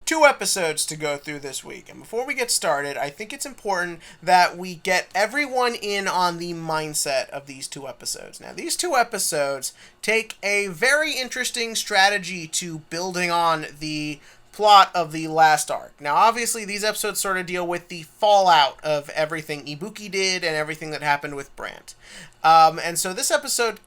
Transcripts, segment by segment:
two episodes to go through this week. And before we get started, I think it's important that we get everyone in on the mindset of these two episodes. Now, these two episodes take a very interesting strategy to building on the plot of the last arc. Now, obviously, these episodes sort of deal with the fallout of everything Ibuki did and everything that happened with Brant. And so this episode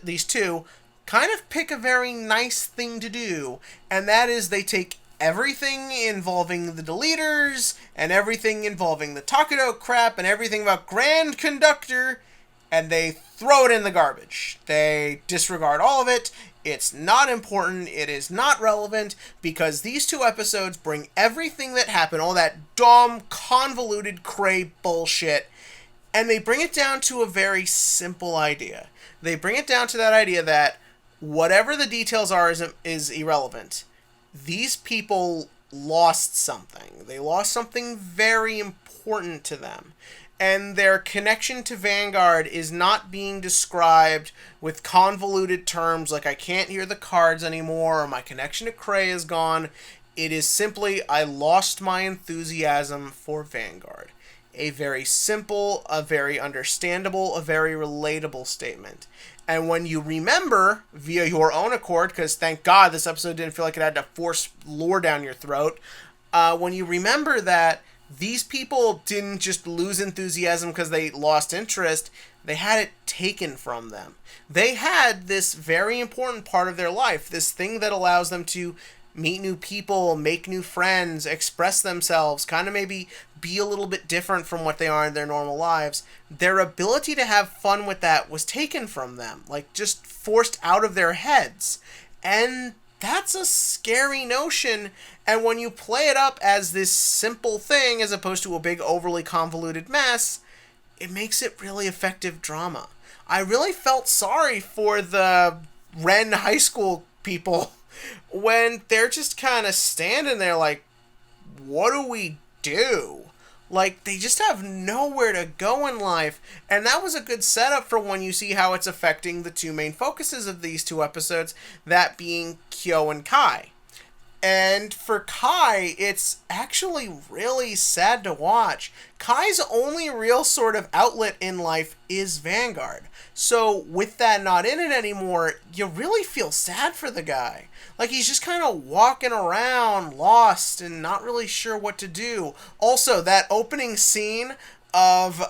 these two kind of pick a very nice thing to do, and that is they take everything involving the Deleters, and everything involving the Takudo crap, and everything about Grand Conductor, and they throw it in the garbage. They disregard all of it. It's not important. It is not relevant, because these two episodes bring everything that happened, all that dumb, convoluted, cray bullshit, and they bring it down to a very simple idea. They bring it down to that idea that whatever the details are is irrelevant. These people lost something. They lost something very important to them. And their connection to Vanguard is not being described with convoluted terms like I can't hear the cards anymore or my connection to Cray is gone. It is simply I lost my enthusiasm for Vanguard. A very simple, a very understandable, a very relatable statement. And when you remember, via your own accord, because thank God this episode didn't feel like it had to force lore down your throat, when you remember that these people didn't just lose enthusiasm because they lost interest, they had it taken from them. They had this very important part of their life, this thing that allows them to meet new people, make new friends, express themselves, kind of maybe be a little bit different from what they are in their normal lives. Their ability to have fun with that was taken from them, like just forced out of their heads. And that's a scary notion, and when you play it up as this simple thing as opposed to a big overly convoluted mess, it makes it really effective drama. I really felt sorry for the Ren High School people when they're just kind of standing there like, what do we do? Like, they just have nowhere to go in life, and that was a good setup for when you see how it's affecting the two main focuses of these two episodes, that being Kyo and Kai. And for Kai, it's actually really sad to watch. Kai's only real sort of outlet in life is Vanguard. So with that not in it anymore, you really feel sad for the guy. Like, he's just kind of walking around lost and not really sure what to do. Also, that opening scene of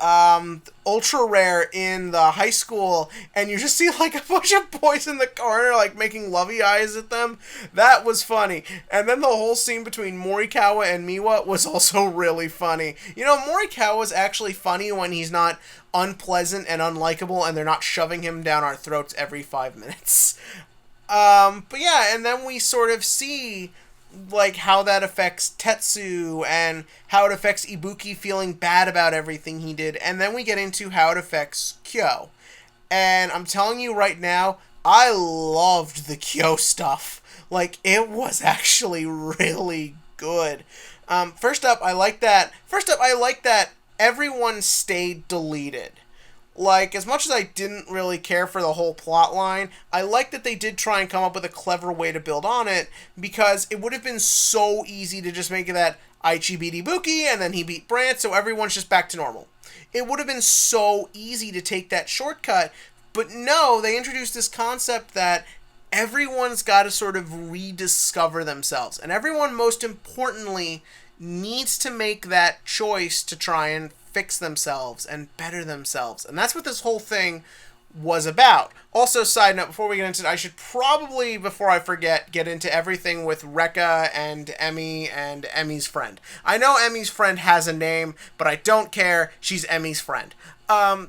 Ultra Rare in the high school, and you just see like a bunch of boys in the corner like making lovey eyes at them. That was funny. And then the whole scene between Morikawa and Miwa was also really funny. You know, Morikawa's actually funny when he's not unpleasant and unlikable and they're not shoving him down our throats every 5 minutes. But yeah, and then we sort of see like how that affects Tetsu and how it affects Ibuki feeling bad about everything he did, and then we get into how it affects Kyo. And I'm telling you right now, I loved the Kyo stuff. Like, it was actually really good. First up, I like that everyone stayed deleted. Like, as much as I didn't really care for the whole plot line, I like that they did try and come up with a clever way to build on it, because it would have been so easy to just make it that Aichi beat Ibuki, and then he beat Brant, so everyone's just back to normal. It would have been so easy to take that shortcut, but no, they introduced this concept that everyone's got to sort of rediscover themselves, and everyone, most importantly, needs to make that choice to try and fix themselves and better themselves. And that's what this whole thing was about. Also, side note, before we get into it, I should probably, before I forget, get into everything with Rekka and Emmy and Emmy's friend. I know Emmy's friend has a name, but I don't care. She's Emmy's friend.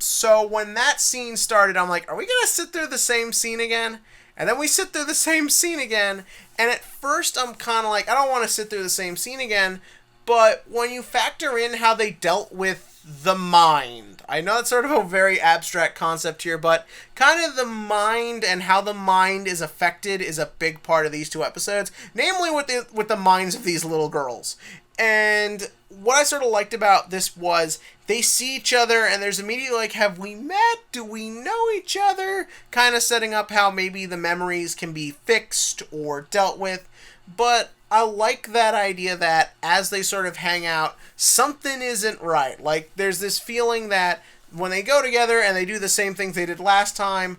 So when that scene started, I'm like, are we going to sit through the same scene again? And then we sit through the same scene again, and at first I'm kind of like, I don't want to sit through the same scene again, but when you factor in how they dealt with the mind, I know it's sort of a very abstract concept here, but kind of the mind and how the mind is affected is a big part of these two episodes, namely with the minds of these little girls. And what I sort of liked about this was they see each other and there's immediately like, have we met? Do we know each other? Kind of setting up how maybe the memories can be fixed or dealt with. But I like that idea that as they sort of hang out, something isn't right. Like, there's this feeling that when they go together and they do the same things they did last time,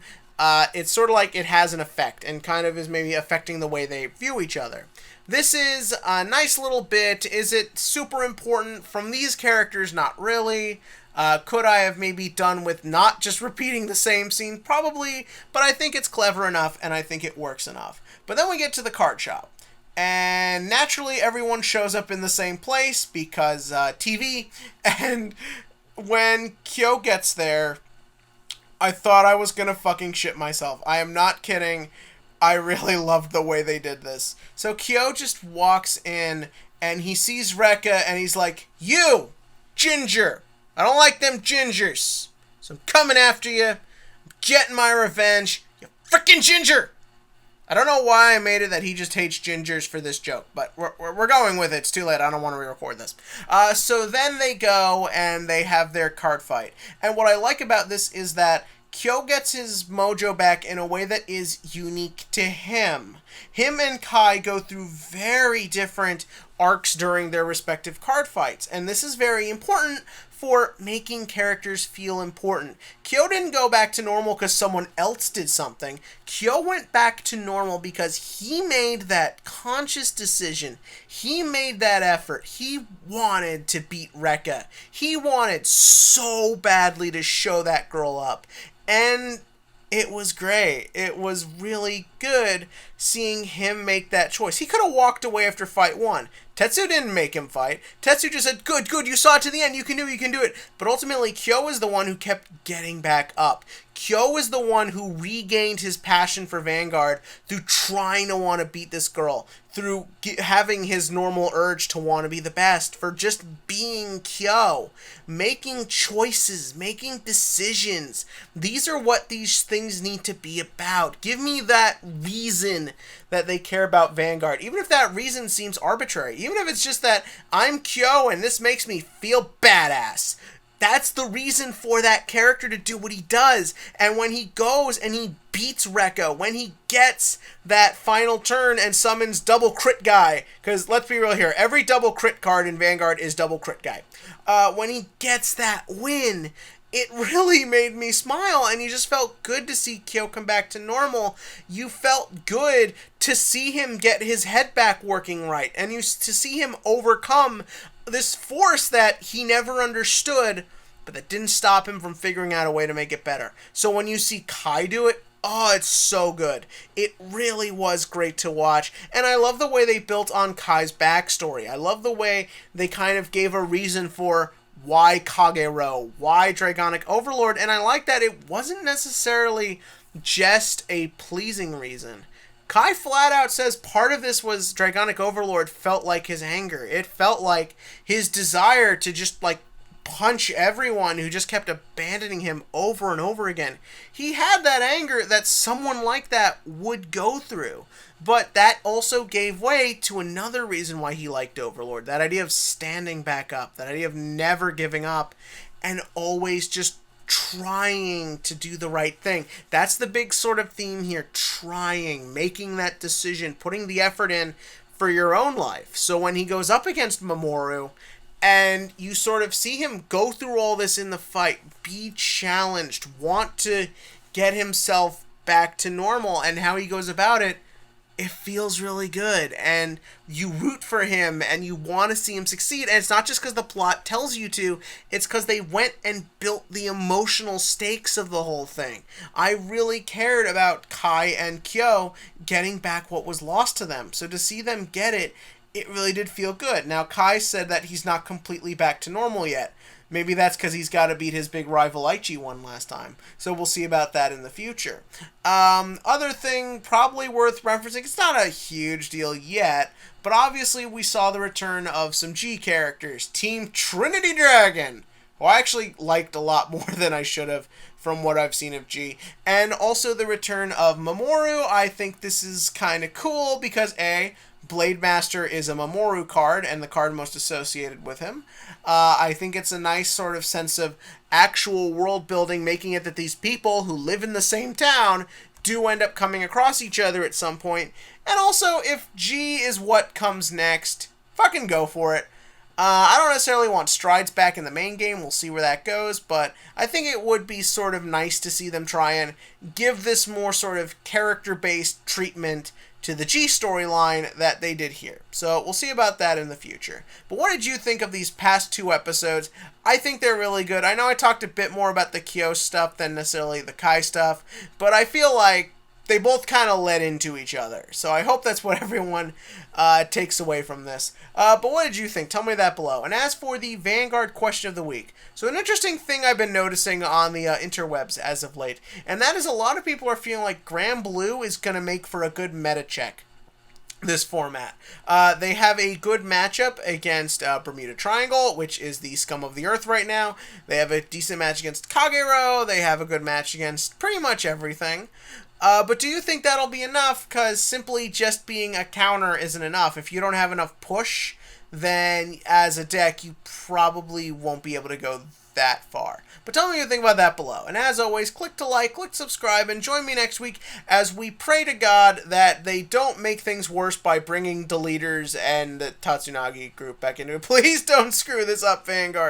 it's sort of like it has an effect and kind of is maybe affecting the way they view each other. This is a nice little bit. Is it super important from these characters? Not really. Could I have maybe done with not just repeating the same scene? Probably, but I think it's clever enough and I think it works enough. But then we get to the card shop. And naturally, everyone shows up in the same place because TV. And when Kyo gets there, I thought I was gonna fucking shit myself. I am not kidding. I really loved the way they did this. So Kyo just walks in and he sees Rekka and he's like, "You, Ginger. I don't like them gingers. So I'm coming after you. I'm getting my revenge. You freaking ginger!" I don't know why I made it that he just hates gingers for this joke, but we're going with it. It's too late. I don't want to re-record this. So then they go and they have their card fight. And what I like about this is that Kyo gets his mojo back in a way that is unique to him. Him and Kai go through very different arcs during their respective card fights, and this is very important for making characters feel important. Kyo didn't go back to normal because someone else did something. Kyo went back to normal because he made that conscious decision. He made that effort. He wanted to beat Rekka. He wanted so badly to show that girl up. And it was great. It was really good seeing him make that choice. He could have walked away after fight 1. Tetsu didn't make him fight. Tetsu just said, good, you saw it to the end, you can do it. But ultimately, Kyo is the one who kept getting back up. Kyo is the one who regained his passion for Vanguard through trying to want to beat this girl, through having his normal urge to want to be the best, for just being Kyo, making choices, making decisions. These are what these things need to be about. Give me that reason that they care about Vanguard, even if that reason seems arbitrary, even if it's just that I'm Kyo and this makes me feel badass. That's the reason for that character to do what he does. And when he goes and he beats Rekka, when he gets that final turn and summons double crit guy, because let's be real here, every double crit card in Vanguard is double crit guy. When he gets that win, it really made me smile, and you just felt good to see Kyo come back to normal. You felt good to see him get his head back working right, and to see him overcome this force that he never understood, but that didn't stop him from figuring out a way to make it better. So when you see Kai do it, oh, it's so good. It really was great to watch. And I love the way they built on Kai's backstory. I love the way they kind of gave a reason for why Kagero, why Dragonic Overlord, and I like that it wasn't necessarily just a pleasing reason. Kai flat out says part of this was Dragonic Overlord felt like his anger. It felt like his desire to just, like, punch everyone who just kept abandoning him over and over again. He had that anger that someone like that would go through. But that also gave way to another reason why he liked Overlord. That idea of standing back up. That idea of never giving up. And always just trying to do the right thing. That's the big sort of theme here. Trying, making that decision, putting the effort in for your own life. So when he goes up against Mamoru, and you sort of see him go through all this in the fight, be challenged, want to get himself back to normal, and how he goes about it, it feels really good, and you root for him, and you want to see him succeed, and it's not just because the plot tells you to, it's because they went and built the emotional stakes of the whole thing. I really cared about Kai and Kyo getting back what was lost to them, so to see them get it, it really did feel good. Now, Kai said that he's not completely back to normal yet. Maybe that's because he's got to beat his big rival Aichi one last time. So we'll see about that in the future. Other thing probably worth referencing, it's not a huge deal yet, but obviously we saw the return of some G characters. Team Trinity Dragon, who I actually liked a lot more than I should have from what I've seen of G. And also the return of Mamoru. I think this is kind of cool because A, Blade Master is a Mamoru card, and the card most associated with him. I think it's a nice sort of sense of actual world building, making it that these people who live in the same town do end up coming across each other at some point. And also, if G is what comes next, fucking go for it. I don't necessarily want Strides back in the main game. We'll see where that goes. But I think it would be sort of nice to see them try and give this more sort of character-based treatment to the G storyline that they did here. So we'll see about that in the future. But what did you think of these past 2 episodes? I think they're really good. I know I talked a bit more about the Kyo stuff than necessarily the Kai stuff, but I feel like they both kind of led into each other. So I hope that's what everyone takes away from this. But what did you think? Tell me that below. And as for the Vanguard question of the week, so an interesting thing I've been noticing on the interwebs as of late, and that is a lot of people are feeling like Grand Blue is going to make for a good meta check this format. They have a good matchup against Bermuda Triangle, which is the scum of the earth right now. They have a decent match against Kagero. They have a good match against pretty much everything. But do you think that'll be enough? Because simply just being a counter isn't enough. If you don't have enough push, then as a deck, you probably won't be able to go that far. But tell me what you think about that below. And as always, click to like, click subscribe, and join me next week as we pray to God that they don't make things worse by bringing Deleters and the Tatsunagi group back into it. Please don't screw this up, Vanguard.